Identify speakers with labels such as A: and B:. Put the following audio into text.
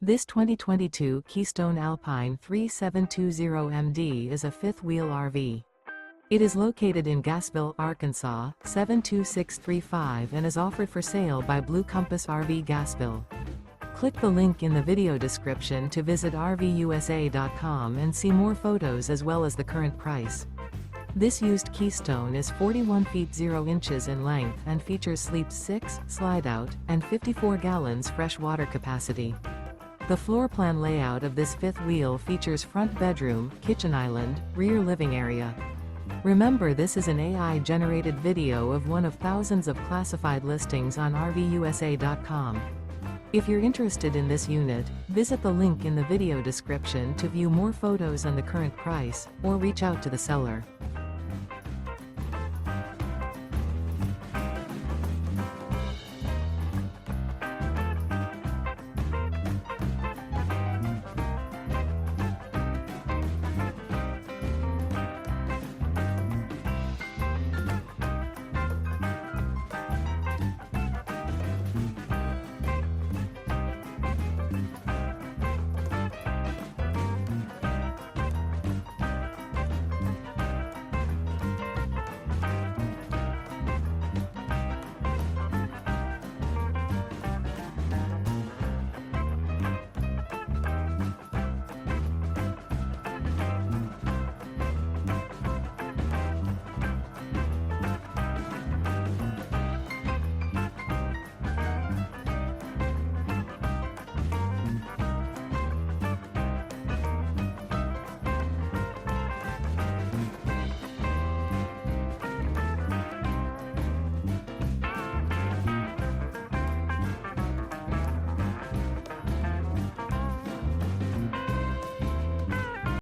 A: This 2022 Keystone Alpine 3720MD is a fifth-wheel RV. It is located in Gassville, Arkansas, 72635 and is offered for sale by Blue Compass RV Gassville. Click the link in the video description to visit RVUSA.com and see more photos as well as the current price. This used Keystone is 41 feet 0 inches in length and features sleep 6, slide-out, and 54 gallons fresh water capacity. The floor plan layout of this fifth wheel features front bedroom, kitchen island, rear living area. Remember, this is an AI-generated video of one of thousands of classified listings on RVUSA.com. If you're interested in this unit, visit the link in the video description to view more photos and the current price, or reach out to the seller.